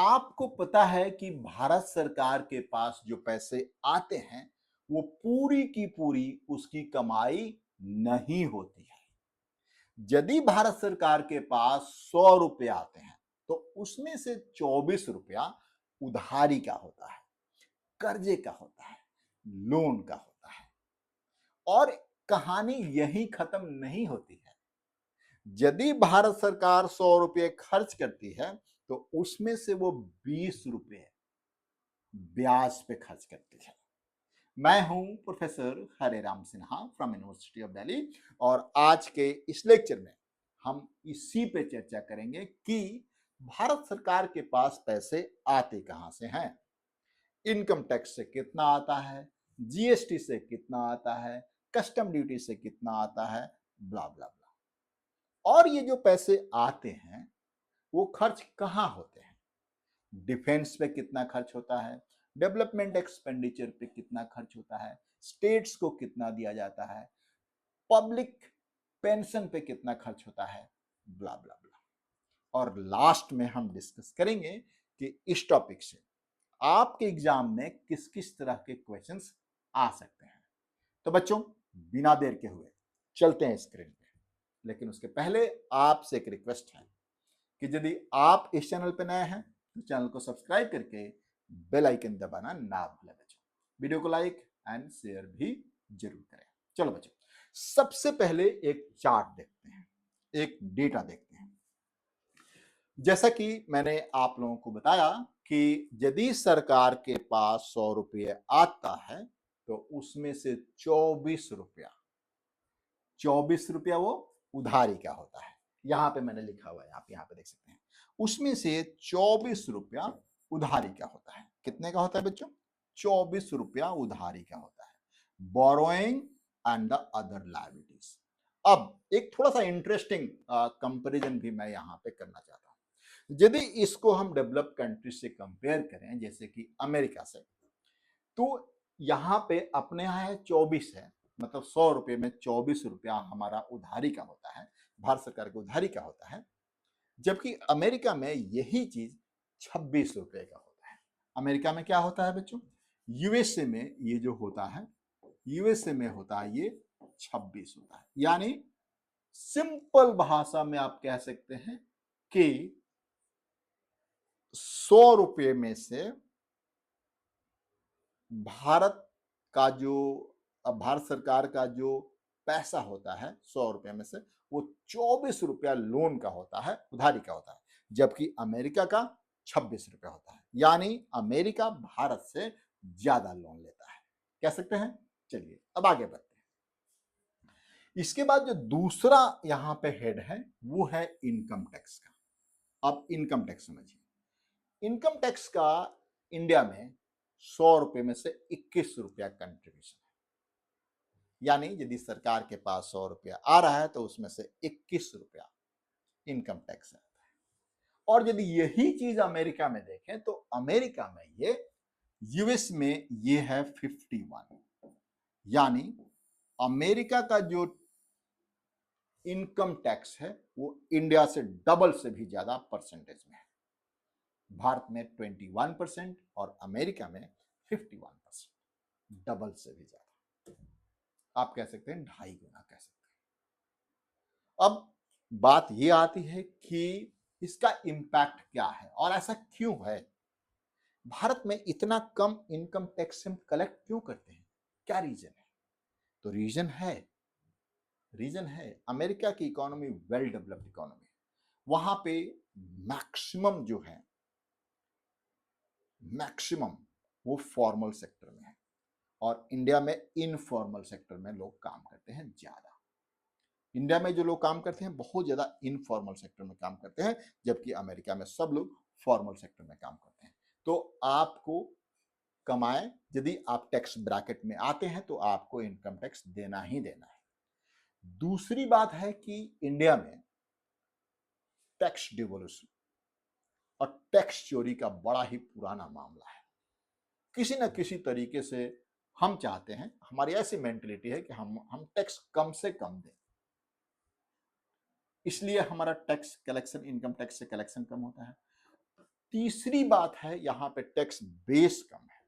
आपको पता है कि भारत सरकार के पास जो पैसे आते हैं वो पूरी की पूरी उसकी कमाई नहीं होती है। यदि भारत सरकार के पास 100 रुपए आते हैं तो उसमें से 24 रुपया उधारी का होता है, कर्जे का होता है, लोन का होता है। और कहानी यही खत्म नहीं होती है। यदि भारत सरकार 100 रुपये खर्च करती है तो उसमें से वो 20 रुपये ब्याज पे खर्च करती है। मैं हूं professor Hare Ram Sinha from university of Delhi और आज के इस लेक्चर में हम इसी पे चर्चा करेंगे कि भारत सरकार के पास पैसे आते कहां से हैं, इनकम टैक्स से कितना आता है, जीएसटी से कितना आता है, कस्टम ड्यूटी से कितना आता है, ब्ला ब्ला ब्ला। और ये जो पैसे आते हैं वो खर्च कहां होते हैं, डिफेंस पे कितना खर्च होता है, डेवलपमेंट एक्सपेंडिचर पे कितना खर्च होता है, स्टेट्स को कितना दिया जाता है, पब्लिक पेंशन पे कितना खर्च होता है, ब्ला ब्ला ब्ला। और लास्ट में हम डिस्कस करेंगे कि इस टॉपिक से आपके एग्जाम में किस किस तरह के क्वेश्चंस आ सकते हैं। तो बच्चों, बिना देर के हुए चलते हैं स्क्रीन पे। लेकिन उसके पहले आपसे एक रिक्वेस्ट है कि यदि आप इस चैनल पे नए हैं तो चैनल को सब्सक्राइब करके बेल आइकन दबाना ना भूलें बच्चों। वीडियो को लाइक एंड शेयर भी जरूर करें। चलो बच्चों, सबसे पहले एक चार्ट देखते हैं, एक डेटा देखते हैं। जैसा कि मैंने आप लोगों को बताया कि यदि सरकार के पास 100 रुपये आता है तो उसमें से 24 रुपया वो उधारी का होता है। यहां पे मैंने लिखा हुआ है, आप यहां पे देख सकते हैं। उसमें से 24 रुपया उधारी का होता है। कितने का होता है बच्चों? 24 रुपया उधारी का होता है। Borrowing and the other liabilities. अब एक थोड़ा सा इंटरेस्टिंग कंपैरिजन भी मैं यहां पे करना चाहता हूं। यदि इसको हम डेवलप कंट्री से कंपेयर करें, जैसे कि अमेरिका से, तो यहां पे अपने यहां है 24 है, मतलब 100 रुपये में 24 रुपया हमारा उधारी का होता है, भारत सरकार के उधारी का होता है। जबकि अमेरिका में यही चीज 26 रुपये का होता है। अमेरिका में क्या होता है बच्चों? यूएसए में ये जो होता है, यूएसए में होता है ये 26 होता है। यानी सिंपल भाषा में आप कह सकते हैं कि 100 रुपये में से भारत का जो भारत सरकार का जो पैसा होता है 100 रुपये में से, वो 24 रुपया लोन का होता है, उधारी का होता है। जबकि अमेरिका का 26 रुपया होता है। यानी अमेरिका भारत से ज्यादा लोन लेता है, कह सकते हैं। चलिए अब आगे बढ़ते हैं। इसके बाद जो दूसरा यहां पे हेड है वो है इनकम टैक्स का। अब इनकम टैक्स समझिए। इनकम टैक्स का इंडिया में 100 रुपये में से 21 रुपया कंट्रीब्यूशन है। यानी यदि सरकार के पास 100 रुपया आ रहा है तो उसमें से 21 रुपया इनकम टैक्स आता है। और यदि यही चीज अमेरिका में देखें तो अमेरिका में ये, यूएस में ये है 51। यानी अमेरिका का जो इनकम टैक्स है वो इंडिया से डबल से भी ज्यादा परसेंटेज में है। भारत में 21% और अमेरिका में 51%, डबल से भी ज्यादा। आप कह सकते हैं 2.5 गुना कह सकते हैं। अब बात यह आती है कि इसका इंपैक्ट क्या है और ऐसा क्यों है, भारत में इतना कम इनकम टैक्स हम कलेक्ट क्यों करते हैं, क्या रीजन है? तो रीजन है अमेरिका की इकोनॉमी वेल डेवलप्ड इकोनॉमी है। वहां पे मैक्सिमम जो है, मैक्सिमम वो फॉर्मल सेक्टर में है और इंडिया में इनफॉर्मल सेक्टर में लोग काम करते हैं ज्यादा। इंडिया में जो लोग काम करते हैं बहुत ज्यादा इनफॉर्मल सेक्टर में काम करते हैं, जबकि अमेरिका में सब लोग फॉर्मल सेक्टर में काम करते हैं। तो आपको कमाए, यदि आप टैक्स ब्रैकेट में आते हैं तो आपको इनकम टैक्स देना ही देना है। दूसरी बात है कि इंडिया में टैक्स डिवोल्यूशन और टैक्स चोरी का बड़ा ही पुराना मामला है। किसी न किसी तरीके से हम चाहते हैं, हमारी ऐसी मेंटेलिटी है कि हम टैक्स कम से कम दें, इसलिए हमारा टैक्स कलेक्शन, इनकम टैक्स से कलेक्शन कम होता है। तीसरी बात है, यहां पे टैक्स बेस कम है।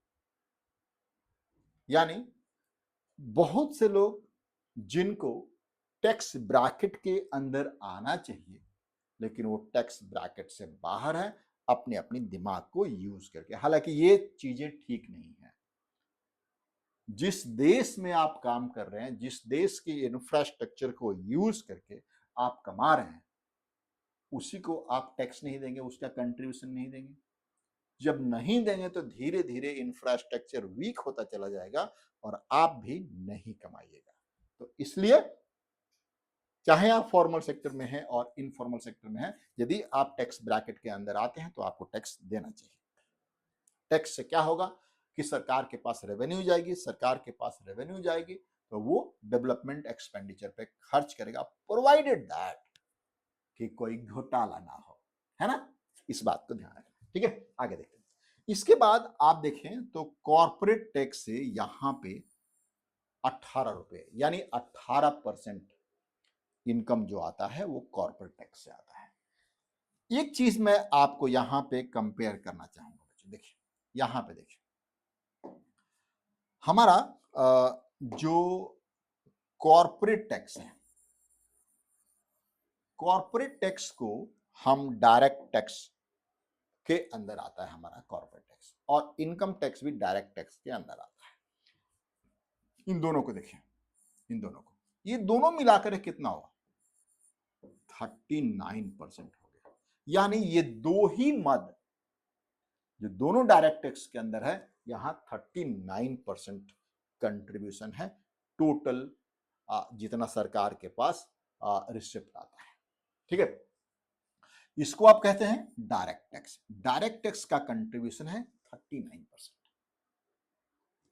यानी बहुत से लोग जिनको टैक्स ब्रैकेट के अंदर आना चाहिए, लेकिन वो टैक्स ब्रैकेट से बाहर है, अपने अपनी दिमाग को यूज करके। हालांकि ये चीजें ठीक नहीं है। जिस देश में आप काम कर रहे हैं, जिस देश के इंफ्रास्ट्रक्चर को यूज करके आप कमा रहे हैं, उसी को आप टैक्स नहीं देंगे, उसका कंट्रीब्यूशन नहीं देंगे। जब नहीं देंगे तो धीरे धीरे इंफ्रास्ट्रक्चर वीक होता चला जाएगा और आप भी नहीं कमाइएगा। तो इसलिए चाहे आप फॉर्मल सेक्टर में हैं और इनफॉर्मल सेक्टर में हैं, यदि आप टैक्स ब्रैकेट के अंदर आते हैं तो आपको टैक्स देना चाहिए। टैक्स से क्या होगा कि सरकार के पास रेवेन्यू जाएगी, सरकार के पास रेवेन्यू जाएगी तो वो डेवलपमेंट एक्सपेंडिचर पे खर्च करेगा, प्रोवाइडेड दैट कि कोई घोटाला ना हो, है ना। इस बात को ध्यान रखना, ठीक है। आगे देखते हैं। इसके बाद आप देखें तो कॉर्पोरेट टैक्स से यहां पे 18 रुपए यानी 18% इनकम जो आता है वो कॉर्पोरेट टैक्स से आता है। एक चीज मैं आपको यहां पे कंपेयर करना चाहूंगा बच्चों, देखिए यहां पे देखिए हमारा जो कॉर्पोरेट टैक्स है, कॉर्पोरेट टैक्स को हम डायरेक्ट टैक्स के अंदर आता है हमारा कॉर्पोरेट टैक्स, और इनकम टैक्स भी डायरेक्ट टैक्स के अंदर आता है। इन दोनों को देखें, इन दोनों को, ये दोनों मिलाकर कितना हुआ, 39% हो गया। यानी ये दो ही मद जो दोनों डायरेक्ट टैक्स के अंदर है, यहां 39% कंट्रीब्यूशन है टोटल जितना सरकार के पास रिसिप्ट आता है, ठीक है। इसको आप कहते हैं डायरेक्ट टैक्स। डायरेक्ट टैक्स का कंट्रीब्यूशन है 39%।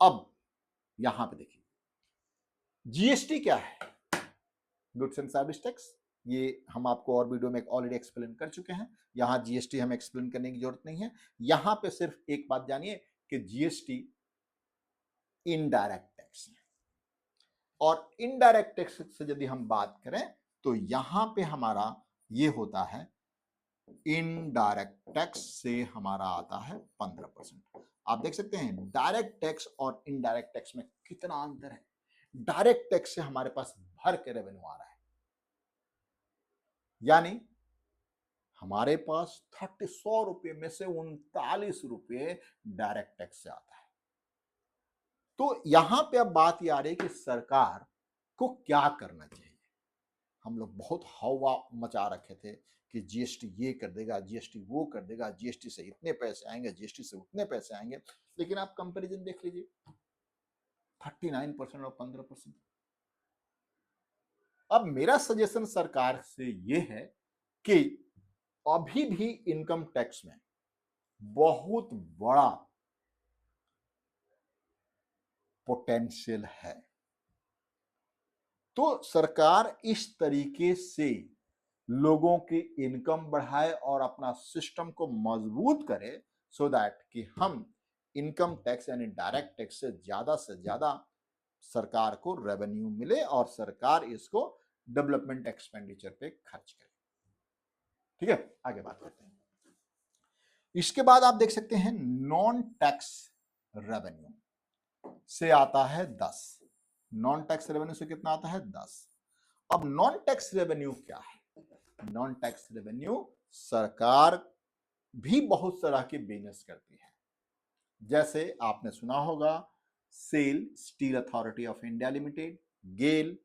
अब यहां पे देखिए जीएसटी क्या है, गुड्स एंड सर्विस टैक्स। ये हम आपको और वीडियो में ऑलरेडी एक्सप्लेन कर चुके हैं, यहां जीएसटी हमें एक्सप्लेन करने की जरूरत नहीं है। यहां पे सिर्फ एक बात जानिए कि जीएसटी इनडायरेक्ट टैक्स है, और इनडायरेक्ट टैक्स से यदि हम बात करें तो यहां पे हमारा ये होता है, इनडायरेक्ट टैक्स से हमारा आता है 15%। आप देख सकते हैं डायरेक्ट टैक्स और इनडायरेक्ट टैक्स में कितना अंतर है। डायरेक्ट टैक्स से हमारे पास भर के रेवेन्यू आ रहा है, यानी हमारे पास 100 रुपए में से 39 रुपए डायरेक्ट टैक्स से आता है। तो यहां पे अब बात ये आ रही है कि सरकार को क्या करना चाहिए। हम लोग बहुत हवा मचा रखे थे कि जीएसटी ये कर देगा, जीएसटी वो कर देगा, जीएसटी से इतने पैसे आएंगे, जीएसटी से उतने पैसे आएंगे, लेकिन आप कंपैरिजन देख लीजिए 39% और 15%। अब मेरा सजेशन सरकार से ये है कि अभी भी इनकम टैक्स में बहुत बड़ा पोटेंशियल है, तो सरकार इस तरीके से लोगों की इनकम बढ़ाए और अपना सिस्टम को मजबूत करे, सो दैट कि हम इनकम टैक्स यानी डायरेक्ट टैक्स से ज्यादा सरकार को रेवेन्यू मिले और सरकार इसको डेवलपमेंट एक्सपेंडिचर पे खर्च करे, ठीक है। आगे बात करते हैं। इसके बाद आप देख सकते हैं नॉन टैक्स रेवेन्यू से आता है 10। नॉन टैक्स रेवेन्यू से कितना आता है, 10। अब नॉन टैक्स रेवेन्यू क्या है, नॉन टैक्स रेवेन्यू सरकार भी बहुत तरह के बिजनेस करती है। जैसे आपने सुना होगा SAIL, steel authority of India limited, GAIL,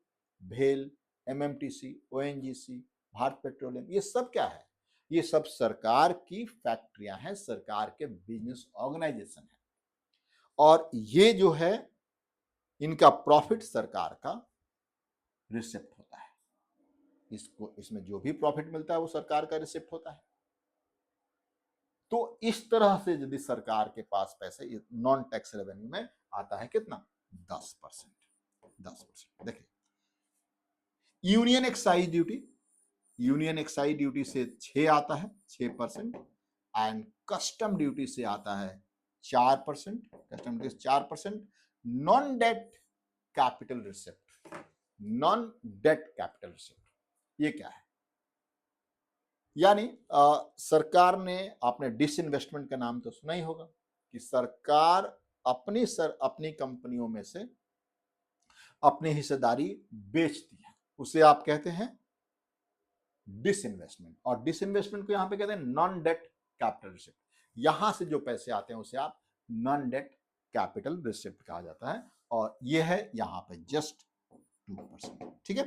भेल, एमएमटीसी, ओएनजीसी, भारत पेट्रोलियम, ये सब क्या है, ये सब सरकार की फैक्ट्रियां हैं, सरकार के बिजनेस ऑर्गेनाइजेशन है, और ये जो है इनका प्रॉफिट सरकार का रिसिप्ट होता है। इसमें जो भी प्रॉफिट मिलता है वो सरकार का रिसिप्ट होता है। तो इस तरह से यदि सरकार के पास पैसे नॉन टैक्स रेवेन्यू में आता है कितना, 10%। 10% देखिए union excise duty, union excise duty से 6 आता है, 6%। एंड कस्टम ड्यूटी से आता है 4%, custom duty 4%। Non debt capital receipt, non debt capital receipt ये क्या है, यानी सरकार ने, आपने डिसइन्वेस्टमेंट का नाम तो सुना ही होगा कि सरकार अपनी कंपनियों में से अपनी हिस्सेदारी बेचती है, उसे आप कहते हैं डिसइन्वेस्टमेंट। और डिसइन्वेस्टमेंट को यहां पे कहते हैं नॉन डेट कैपिटल रिसिप्ट। यहां से जो पैसे आते हैं उसे आप नॉन डेट कैपिटल रिसिप्ट कहा जाता है, और ये है यहां पे जस्ट 2%। ठीक है,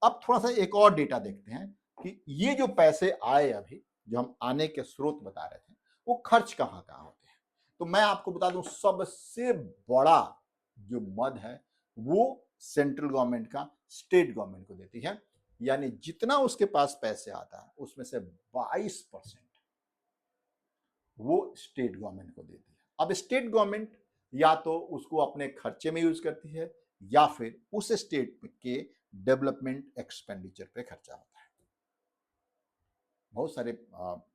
अब थोड़ा सा एक और डेटा देखते हैं कि ये जो पैसे आए अभी, जो हम आने के स्रोत बता रहे थे, वो खर्च कहां कहां होते हैं। तो मैं आपको बता दूं, सबसे बड़ा जो मद है वो सेंट्रल गवर्नमेंट का स्टेट गवर्नमेंट को देती है। यानी जितना उसके पास पैसे आता है उसमें से 22% वो स्टेट गवर्नमेंट को देती है। अब स्टेट गवर्नमेंट या तो उसको अपने खर्चे में यूज करती है या फिर उस स्टेट के डेवलपमेंट एक्सपेंडिचर पे खर्चा होता है। बहुत सारे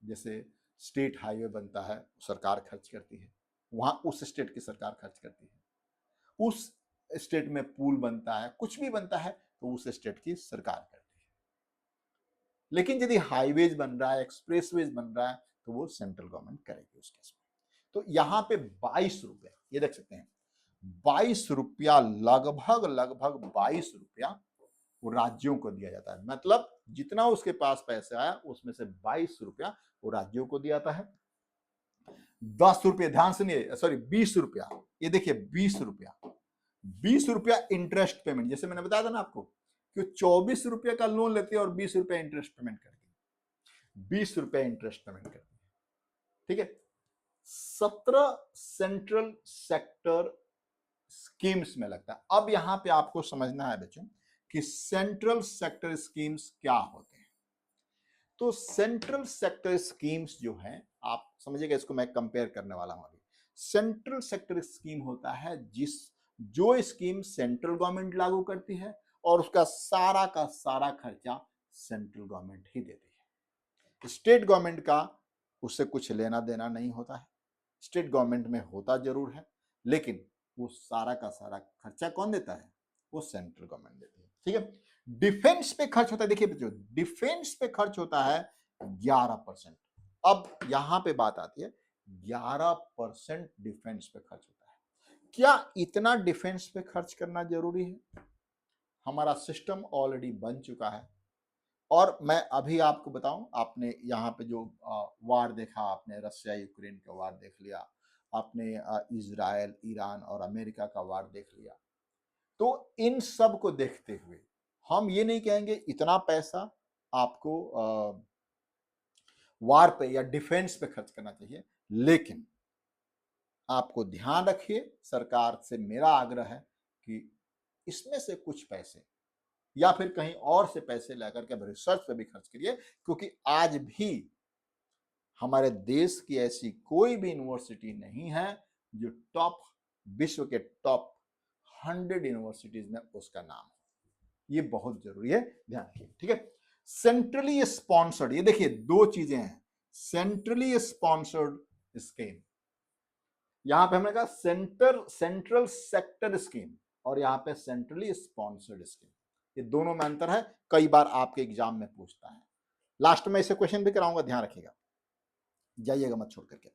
जैसे स्टेट हाईवे बनता है, सरकार खर्च करती है, वहां उस स्टेट की सरकार खर्च करती है। उस स्टेट में पुल बनता है, कुछ भी बनता है तो उस स्टेट की सरकार करती है। लेकिन यदि हाईवेज बन रहा है, एक्सप्रेसवेज बन रहा है, तो वो सेंट्रल गवर्नमेंट करेगी उस केस में। तो यहां पे 22 रुपए, ये देख सकते हैं 22 रुपया, लगभग लगभग 22 रुपया वो राज्यों को दिया जाता है। मतलब जितना उसके पास पैसे आया उसमें से 22 रुपया वो राज्यों को दिया जाता है। 10 रुपये, ध्यान सुनिए, सॉरी 20 रुपया, ये देखिए 20 रुपया, 20 रुपया इंटरेस्ट पेमेंट। जैसे मैंने बताया था ना आपको कि 24 रुपये का लोन लेते हैं और 20 रुपया इंटरेस्ट पेमेंट करती है, 20 रुपया इंटरेस्ट पेमेंट करती है। ठीक है, 17 सेंट्रल सेक्टर स्कीम्स में लगता है। अब यहां पे आपको समझना है बच्चों कि सेंट्रल सेक्टर स्कीम्स क्या होते हैं। तो सेंट्रल सेक्टर स्कीम्स जो है, आप समझिएगा, इसको मैं कंपेयर करने वाला हूं अभी। सेंट्रल सेक्टर स्कीम होता है जो स्कीम सेंट्रल गवर्नमेंट लागू करती है और उसका सारा का सारा खर्चा सेंट्रल गवर्नमेंट ही देती है। स्टेट गवर्नमेंट का उससे कुछ लेना देना नहीं होता है। स्टेट गवर्नमेंट में होता जरूर है, लेकिन वो सारा का सारा खर्चा कौन देता है, वो सेंट्रल गवर्नमेंट देती है। ठीक है, डिफेंस पे खर्च होता है, देखिए बच्चों, डिफेंस पे खर्च होता है 11%। अब यहां पे बात आती है, 11% डिफेंस पे खर्च होता है। क्या इतना डिफेंस पे खर्च करना जरूरी है? हमारा सिस्टम ऑलरेडी बन चुका है। और मैं अभी आपको बताऊं, आपने यहाँ पे जो वार देखा, आपने रशिया यूक्रेन का वार देख लिया, आपने इजराइल, ईरान और अमेरिका का वार देख लिया। तो इन सब को देखते हुए हम ये नहीं कहेंगे इतना पैसा आपको वार पे या डिफेंस पे खर्च करना चाहिए, लेकिन आपको ध्यान रखिए, सरकार से मेरा आग्रह है कि इसमें से कुछ पैसे या फिर कहीं और से पैसे लेकर के रिसर्च पे भी खर्च करिए, क्योंकि आज भी हमारे देश की ऐसी कोई भी यूनिवर्सिटी नहीं है जो विश्व के टॉप 100 यूनिवर्सिटीज में उसका नाम हो। ये बहुत जरूरी है, ध्यान रखिए। ठीक है, सेंट्रली स्पॉन्सर्ड, ये देखिए दो चीजें हैं, सेंट्रली स्पॉन्सर्ड स्कीम, यहां पे हमने कहा सेंट्रल सेक्टर स्कीम, और यहां पे सेंट्रली स्पॉन्सर्ड स्कीम, ये दोनों में अंतर है। कई बार आपके एग्जाम में पूछता है, लास्ट में इसे क्वेश्चन भी कराऊंगा, ध्यान रखिएगा, जाइएगा मत छोड़ करके।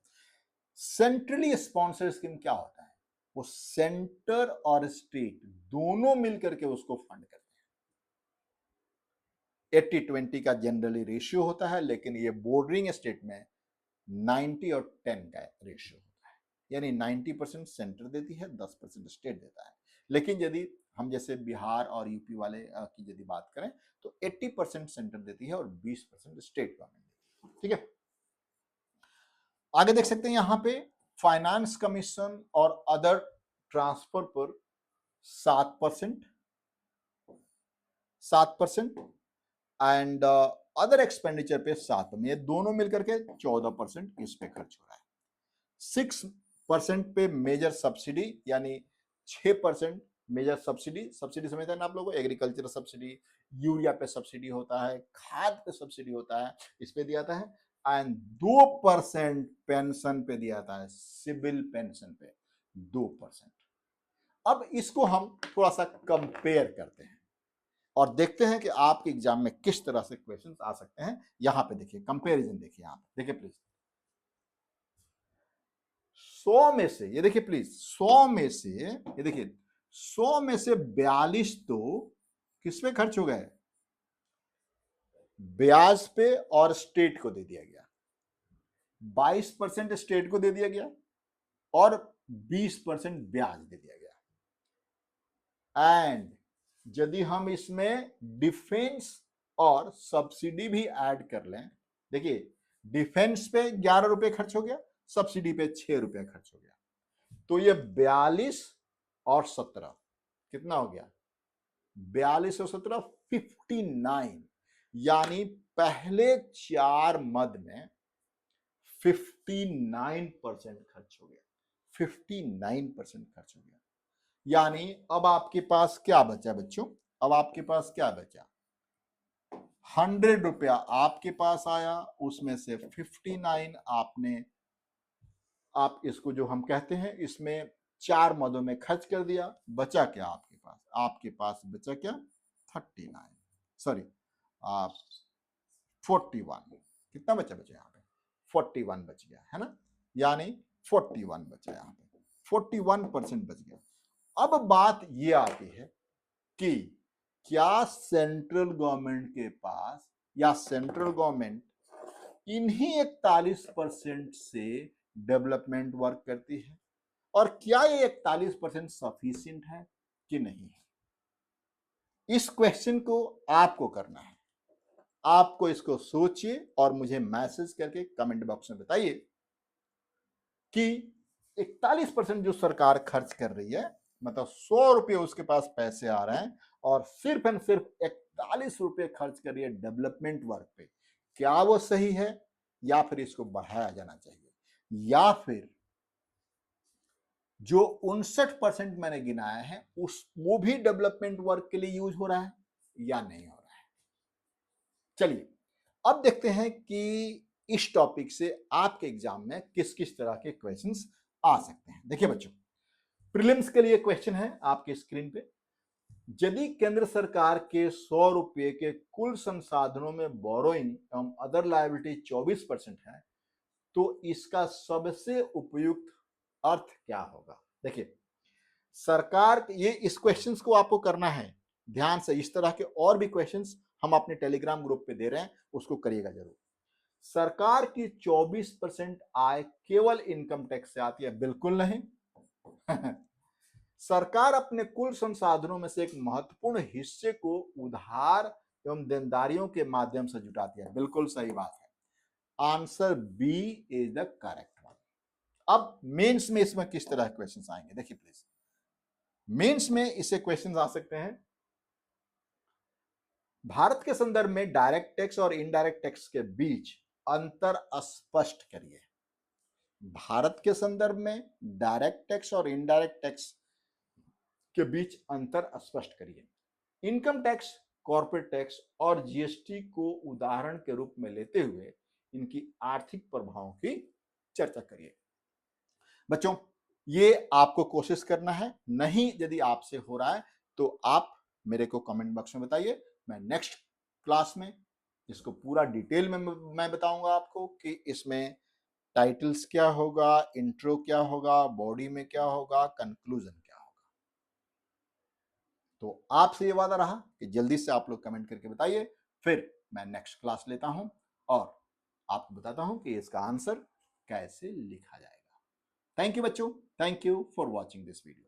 सेंट्रली स्पॉन्सर्ड स्कीम क्या होता है? वो सेंटर और स्टेट दोनों मिलकर के उसको फंड करते हैं। 80-20 का जनरली रेशियो होता है, लेकिन ये बॉर्डरिंग स्टेट में 90 और 10 का रेशियो होता है। यानी 90% सेंटर देती है, 10% स्टेट देता है। लेकिन यदि हम जैसे बिहार और यूपी वाले की यदि बात करें तो 80% सेंटर देती है और 20% स्टेट गवर्नमेंट देती है। ठीक है, आगे देख सकते हैं यहां पे फाइनेंस कमीशन और अदर ट्रांसफर पर 7%, 7% एंड अदर एक्सपेंडिचर पे 7%, ये दोनों मिलकर के 14% इस पे खर्च हो रहा है। 6% पे मेजर सब्सिडी, यानी 6% मेजर सब्सिडी, सब्सिडी समझते हैं ना आप लोगों को, एग्रीकल्चर सब्सिडी, यूरिया पे सब्सिडी होता है, खाद पे सब्सिडी होता है, इस पे दिया जाता है। एंड 2% पेंशन पे दिया जाता है, सिविल पेंशन पे 2%। अब इसको हम थोड़ा सा कंपेयर करते हैं। और देखते हैं कि आपके एग्जाम में किस तरह से क्वेश्चंस आ सकते हैं। यहां पे देखिए कंपैरिजन, देखिए यहां पे देखिए प्लीज। 100 में से, ये देखिए प्लीज, 100 में से, ये देखिए 100 में से 42 तो किस पे खर्च हो गए? ब्याज पे और स्टेट को दे दिया गया। 22% स्टेट को दे दिया गया और 20% ब्याज दे दिया गया। एंड यदि हम इसमें डिफेंस और सब्सिडी भी ऐड कर लें, देखिए डिफेंस पे 11 रुपए खर्च हो गया, सब्सिडी पे 6 रुपए खर्च हो गया, तो ये 42 और 17 कितना हो गया? 42 और 17 59, यानी पहले 4 मद में 59% खर्च हो गया। 59% खर्च हो गया, यानी अब आपके पास क्या बचा बच्चों? अब आपके पास क्या बचा? 100 रुपया आपके पास आया, उसमें से 59 आपने, आप इसको जो हम कहते हैं इसमें 4 मदों में खर्च कर दिया। बचा क्या आपके पास? आपके पास बचा क्या? 39, सॉरी आप 41। कितना बचा यहाँ पे? 41 बच गया है ना, यानी 41 बचा यहाँ पे, 41% बच गया। अब बात ये आती है कि क्या सेंट्रल गवर्नमेंट के पास, या सेंट्रल गवर्नमेंट इन्हीं 41% से डेवलपमेंट वर्क करती है, और क्या ये 41% सफिशिएंट है कि नहीं है? इस क्वेश्चन को आपको करना है। आपको इसको सोचिए और मुझे मैसेज करके कमेंट बॉक्स में बताइए कि 41% जो सरकार खर्च कर रही है, मतलब 100 रुपये उसके पास पैसे आ रहे हैं और सिर्फ एंड सिर्फ 41 रुपये खर्च कर रही है डेवलपमेंट वर्क पे, क्या वो सही है, या फिर इसको बढ़ाया जाना चाहिए, या फिर जो 59% मैंने गिनाया है उस वो भी डेवलपमेंट वर्क के लिए यूज हो रहा है या नहीं हो रहा है। चलिए अब देखते हैं कि इस टॉपिक से आपके एग्जाम में किस किस तरह के क्वेश्चंस आ सकते हैं। देखिए बच्चों, प्रीलिम्स के लिए क्वेश्चन है आपके स्क्रीन पे। यदि केंद्र सरकार के 100 रुपए के कुल संसाधनों में बोरोइंग एवं अदर लायबिलिटी 24% है, तो इसका सबसे उपयुक्त अर्थ क्या होगा? देखिए सरकार, ये इस क्वेश्चंस को आपको करना है ध्यान से। इस तरह के और भी क्वेश्चंस हम अपने टेलीग्राम ग्रुप पे दे रहे हैं, उसको करिएगा जरूर। सरकार की 24% आय केवल इनकम टैक्स से आती है? बिल्कुल नहीं। सरकार अपने कुल संसाधनों में से एक महत्वपूर्ण हिस्से को उधार एवं देनदारियों के माध्यम से जुटाती है। बिल्कुल सही बात है, answer B is the correct one. अब मेंस में इसमें किस तरह क्वेश्चंस आएंगे, देखिए प्लीज। मेंस में इसे क्वेश्चंस आ सकते हैं, भारत के संदर्भ में डायरेक्ट टैक्स और इनडायरेक्ट टैक्स के बीच अंतर स्पष्ट करिए। भारत के संदर्भ में डायरेक्ट टैक्स और इनडायरेक्ट टैक्स के बीच अंतर स्पष्ट करिए। इनकम टैक्स, कॉर्पोरेट टैक्स और जीएसटी को उदाहरण के रूप में लेते हुए इनकी आर्थिक प्रभावों की चर्चा करिए। बच्चों ये आपको कोशिश करना है, नहीं यदि आपसे हो रहा है तो आप मेरे को कमेंट बॉक्स में बताइए। मैं नेक्स्ट क्लास में इसको पूरा डिटेल में मैं बताऊंगा आपको कि इसमें टाइटल्स क्या होगा, इंट्रो क्या होगा, बॉडी में क्या होगा, कंक्लूजन क्या होगा। तो आपसे ये वादा रहा कि जल्दी से आप लोग कमेंट करके बताइए, फिर मैं नेक्स्ट क्लास लेता हूं और आपको बताता हूं कि इसका आंसर कैसे लिखा जाएगा। थैंक यू बच्चों, thank you for watching this video.